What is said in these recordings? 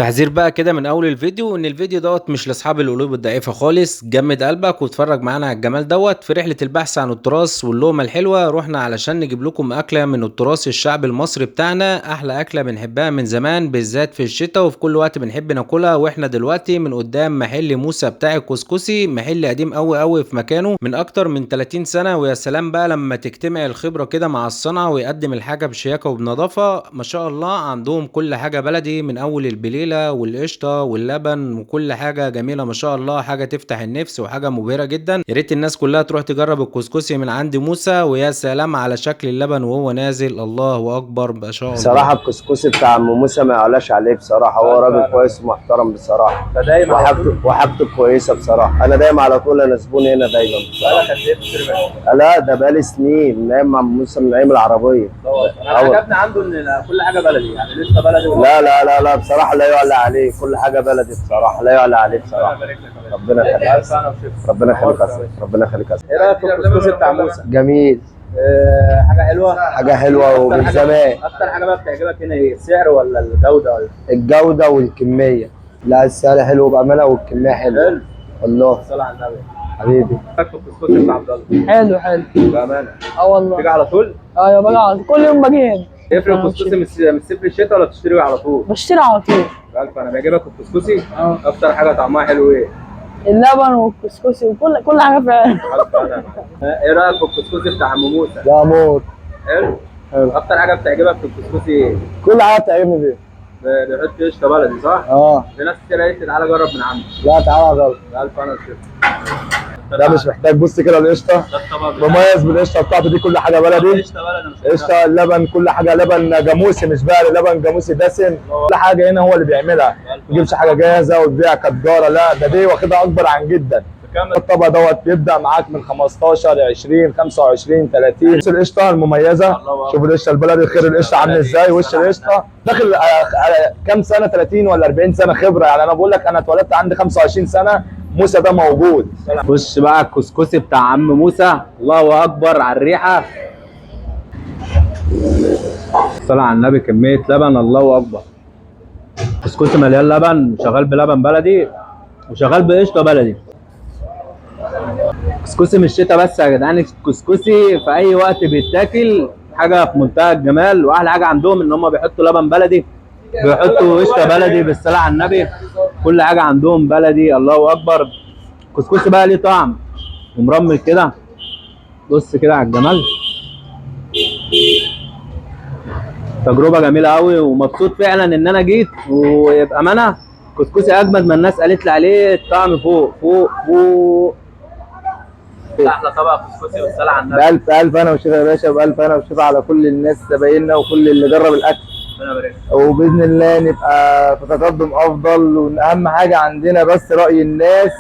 تحذير بقى كده من اول الفيديو ان الفيديو دوت مش لاصحاب القلوب الضعيفه خالص. جمد قلبك واتفرج معانا على الجمال دوت في رحله البحث عن التراث واللقمه الحلوه. رحنا علشان نجيب لكم اكله من التراث الشعب المصري بتاعنا، احلى اكله بنحبها من زمان بالذات في الشتاء وفي كل وقت بنحب ناكلها. واحنا دلوقتي من قدام محل موسى بتاع الكسكسي، محل قديم قوي قوي في مكانه من اكتر من 30 سنه. ويا سلام بقى لما تجتمع الخبره كده مع الصنعه ويقدم الحاجه بشياكه وبنظافه ما شاء الله. عندهم كل حاجه بلدي من اول البليله والقشطه واللبن وكل حاجه جميله ما شاء الله، حاجه تفتح النفس وحاجه مبهره جدا. يا ريت الناس كلها تروح تجرب الكسكسي من عند موسى. ويا سلام على شكل اللبن وهو نازل، الله اكبر ما شاء الله. بصراحه الكسكسي بتاع عم موسى ما يعلاش عليه بصراحه، هو راجل كويس ومحترم بصراحه، وحاجته كويسه بصراحه. انا دايما على طول، انا زبون هنا دايما بصراحه. لا ده بقالي سنين من ايام عم موسى، من ايام العربيه. انا عجبني عنده ان كل حاجه بلدي، يعني لسه بلدي. لا لا لا لا بصراحه لا يعلى عليه، كل حاجه بلدي بصراحه لا يعلى عليه بصراحه. ربنا يخليك، ربنا يخليك، ربنا يخليك. ايه رايك في الكسكسي بتاع موسى؟ جميل، حاجه حلوه، حاجه حلوه ومن زمان. اكتر حاجه بقى بتعجبك هنا ايه، السعر ولا الجوده ولا الجوده والكميه؟ لا السعر حلو بامانه والكميه حلوه. الله صل على النبي حبيبي. ايه رايك في الكسكسي بتاع عبد الله؟ حلو بامانه. والله تيجي على طول؟ ايوه باجي على طول، كل يوم باجي هنا. تفرق الكسكسي من الصيف للشتاء ولا بتشتري على طول؟ بشتري على طول. عارف انا بيعجبك الكسكسي؟ اكتر حاجه طعمها حلو ايه؟ اللبن والكسكسي وكل حاجه فعلا. ايه رايك في الكسكسي بتاع عم موسى؟ ده موت. حلو. اكتر حاجه بتعجبك في الكسكسي ايه؟ كل حاجه بتعجبني فيه. بيحط قشطه بلدي صح؟ في ناس كتير قالت لي تعالى جرب من عنده. لا تعالى جرب. الف انا وشفت. ده مش محتاج، بص كده القشطه مميز بالقشطه بتاعته دي، كل حاجه بلدي. قشطه بلدي، قشطه، اللبن، كل حاجه لبن جاموسي مش بقى لبن جاموسي دسم. كل حاجه هنا هو اللي بيعملها، ما يجيبش حاجه جاهزه وتبيع كتجاره، لا ده دي واخدها اكبر عن جدا. الطبق دوت بيبدا معاك من 15 20 25 30. بص القشطه المميزه، شوف القشطه البلدي، خير القشطه عامل ازاي. وش القشطه داخل على كام سنه، 30 ولا 40 سنه خبره. يعني انا بقول لك انا اتولدت عندي 25 سنه، موسى ده موجود. خش بقى الكسكسي بتاع عم موسى، الله اكبر على الريحه. صلى على النبي، كميه لبن الله اكبر. كسكسي مليان لبن، شغال بلبن بلدي وشغال بقشطه بلدي. كسكسي مش الشتا بس يا جدعان، الكسكسي في اي وقت بيتاكل، حاجه في منتهى الجمال. واحلى حاجه عندهم ان هم بيحطوا لبن بلدي، بيحطوا قشطه بلدي بالصلاه على النبي، كل حاجه عندهم بلدي الله اكبر. كسكسي بقى ليه طعم ومرمل كده، بص كده على الجمال. تجربه جميله قوي ومبسوط فعلا ان انا جيت. ويبقى امانه كسكسي اجمد ما الناس قالت لي عليه، الطعم فوق فوق فوق. احلى طبق كسكسي والصلاه على النبي. بألف ألف أنا وشفا يا باشا، بألف أنا وشفا على كل الناس زبايننا وكل اللي جرب الأكل. ربنا يبارك. وبإذن الله نبقى في تقدم أفضل. وأهم حاجة عندنا بس رأي الناس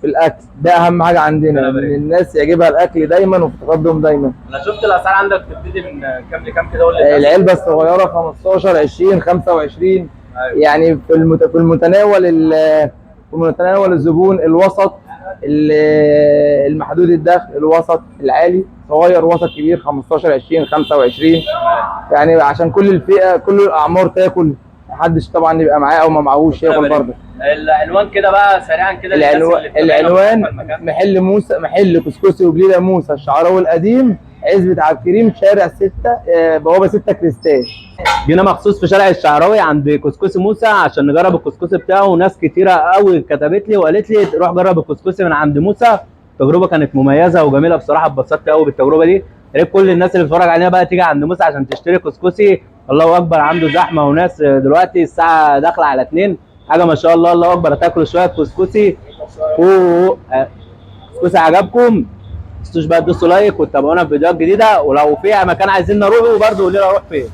في الأكل، ده أهم حاجة عندنا، إن الناس يعجبها الأكل دايما وفي تقدم دايما. أنا شفت الأسعار عندك بتبتدي من كام لكام كده؟ العلبة الصغيرة 15 20 25. أيوة. يعني في المتناول الزبون، الوسط المحدود الدخل، الوسط العالي، صغير وسط كبير، 15 20 25. يعني عشان كل الفئه كل الاعمار تاكل، محدش طبعا يبقى معاه او ما معهوش ياكل برضه. العنوان كده بقى سريعا كده. العنوان محل موسى، محل كسكسي وبليله موسى الشعراوي القديم، عزبة عبد الكريم، شارع 6 بوابه 6 كريستال. جينا مخصوص في شارع الشعراوي عند كسكسي موسى عشان نجرب الكسكسي بتاعه. وناس كتيره قوي كتبت لي وقالت لي روح جرب الكسكسي من عند موسى. التجربه كانت مميزه وجميله بصراحه، اتبسطت قوي بالتجربه دي. يا ريت كل الناس اللي بتتفرج علينا بقى تيجي عند موسى عشان تشتري كسكسي. الله اكبر، عنده زحمه وناس. دلوقتي الساعه داخله على 2، حاجه ما شاء الله. الله اكبر، هتاكلوا شويه كسكسي. كسكسي عجبكم؟ ما تنسوش بقى تدوسوا لايك وتتابعونا في فيديوهات جديده. ولو في مكان عايزين نروحه برضه قولوا لي اروح فين.